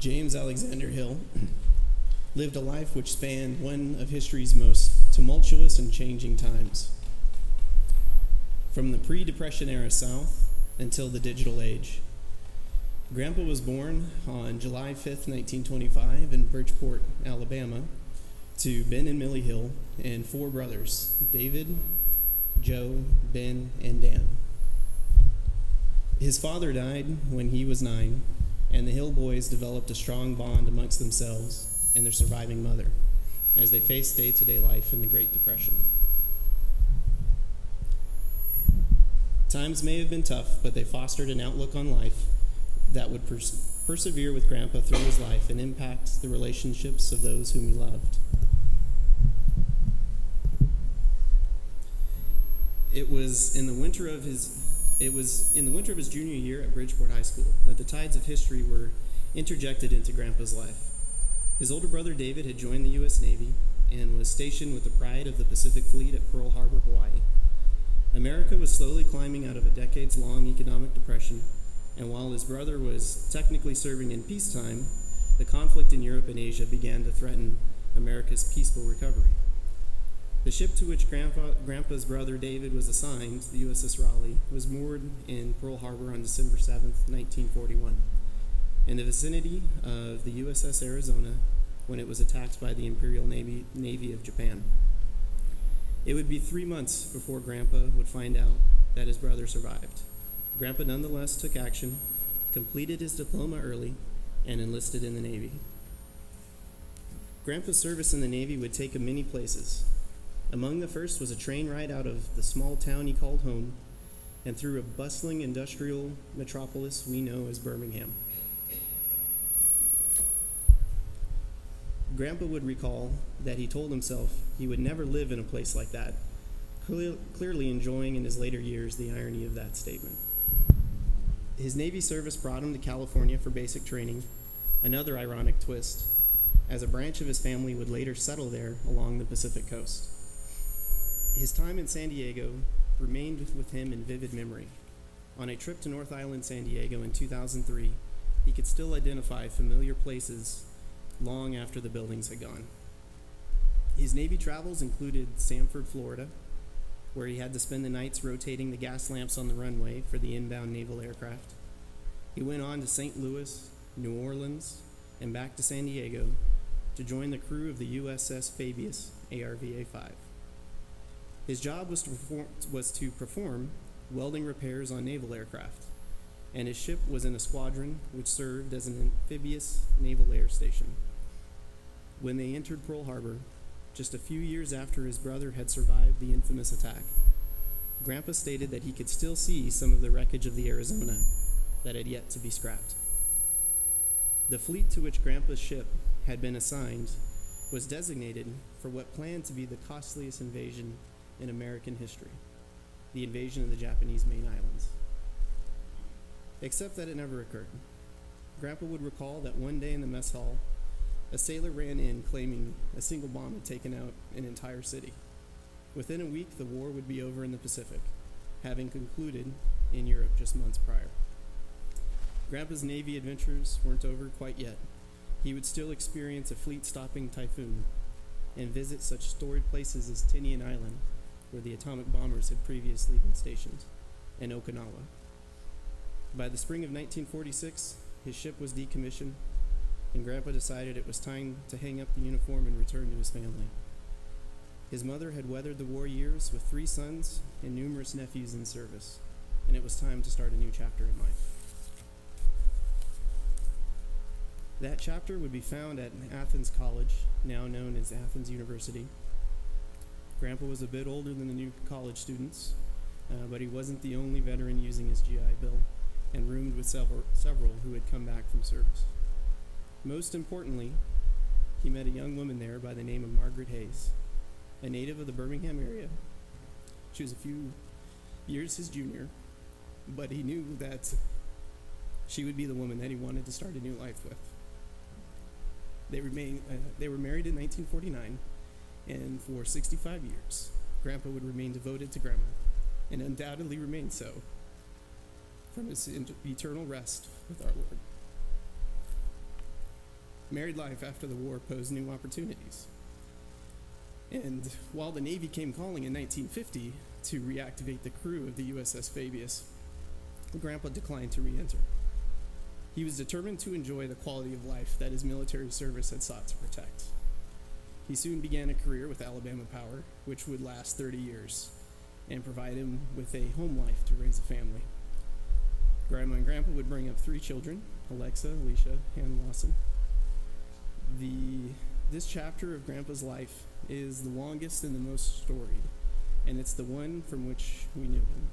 James Alexander Hill lived a life which spanned one of history's most tumultuous and changing times. From the pre-Depression era South until the digital age. Grandpa was born on July 5th, 1925 in Bridgeport, Alabama, to Ben and Millie Hill and four brothers, David, Joe, Ben, and Dan. His father died when he was 9, and the Hill boys developed a strong bond amongst themselves and their surviving mother as they faced day-to-day life in the Great Depression. Times may have been tough, but they fostered an outlook on life that would persevere with Grandpa through his life and impact the relationships of those whom he loved. It was in the winter of his junior year at Bridgeport High School that the tides of history were interjected into Grandpa's life. His older brother David had joined the U.S. Navy and was stationed with the Pride of the Pacific Fleet at Pearl Harbor, Hawaii. America was slowly climbing out of a decades-long economic depression, and while his brother was technically serving in peacetime, the conflict in Europe and Asia began to threaten America's peaceful recovery. The ship to which Grandpa's brother David was assigned, the USS Raleigh, was moored in Pearl Harbor on December 7th, 1941, in the vicinity of the USS Arizona when it was attacked by the Imperial Navy of Japan. It would be 3 months before Grandpa would find out that his brother survived. Grandpa nonetheless took action, completed his diploma early, and enlisted in the Navy. Grandpa's service in the Navy would take him many places. Among the first was a train ride out of the small town he called home and through a bustling industrial metropolis we know as Birmingham. Grandpa would recall that he told himself he would never live in a place like that, clearly enjoying in his later years the irony of that statement. His Navy service brought him to California for basic training, another ironic twist, as a branch of his family would later settle there along the Pacific coast. His time in San Diego remained with him in vivid memory. On a trip to North Island, San Diego in 2003, he could still identify familiar places long after the buildings had gone. His Navy travels included Sanford, Florida, where he had to spend the nights rotating the gas lamps on the runway for the inbound naval aircraft. He went on to St. Louis, New Orleans, and back to San Diego to join the crew of the USS Fabius ARVA-5. His job was to perform welding repairs on naval aircraft, and his ship was in a squadron which served as an amphibious naval air station. When they entered Pearl Harbor, just a few years after his brother had survived the infamous attack, Grandpa stated that he could still see some of the wreckage of the Arizona that had yet to be scrapped. The fleet to which Grandpa's ship had been assigned was designated for what planned to be the costliest invasion in American history, the invasion of the Japanese main islands. Except that it never occurred. Grandpa would recall that one day in the mess hall, a sailor ran in claiming a single bomb had taken out an entire city. Within a week, the war would be over in the Pacific, having concluded in Europe just months prior. Grandpa's Navy adventures weren't over quite yet. He would still experience a fleet-stopping typhoon and visit such storied places as Tinian Island, where the atomic bombers had previously been stationed, and Okinawa. By the spring of 1946, his ship was decommissioned, and Grandpa decided it was time to hang up the uniform and return to his family. His mother had weathered the war years with 3 sons and numerous nephews in service, and it was time to start a new chapter in life. That chapter would be found at Athens College, now known as Athens University. Grandpa was a bit older than the new college students, but he wasn't the only veteran using his GI Bill, and roomed with several who had come back from service. Most importantly, he met a young woman there by the name of Margaret Hayes, a native of the Birmingham area. She was a few years his junior, but he knew that she would be the woman that he wanted to start a new life with. They were married in 1949, and for 65 years, Grandpa would remain devoted to Grandma, and undoubtedly remain so, from his eternal rest with our Lord. married life after the war posed new opportunities. And while the Navy came calling in 1950 to reactivate the crew of the USS Fabius, Grandpa declined to re-enter. He was determined to enjoy the quality of life that his military service had sought to protect. He soon began a career with Alabama Power, which would last 30 years and provide him with a home life to raise a family. Grandma and Grandpa would bring up 3 children, Alexa, Alicia, and Lawson. This chapter of Grandpa's life is the longest and the most storied, and it's the one from which we knew him.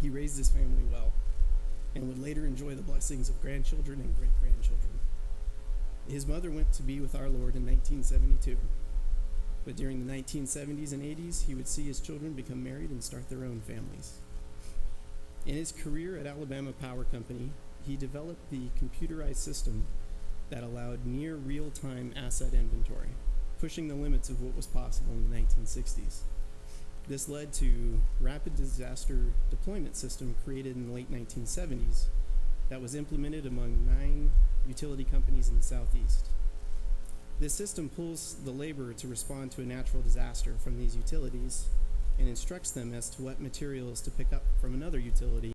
He raised his family well, and would later enjoy the blessings of grandchildren and great-grandchildren. His mother went to be with our Lord in 1972, but during the 1970s and 80s, he would see his children become married and start their own families. In his career at Alabama Power Company, he developed the computerized system that allowed near real-time asset inventory, pushing the limits of what was possible in the 1960s. This led to rapid disaster deployment system created in the late 1970s that was implemented among 9 utility companies in the Southeast. This system pulls the laborer to respond to a natural disaster from these utilities and instructs them as to what materials to pick up from another utility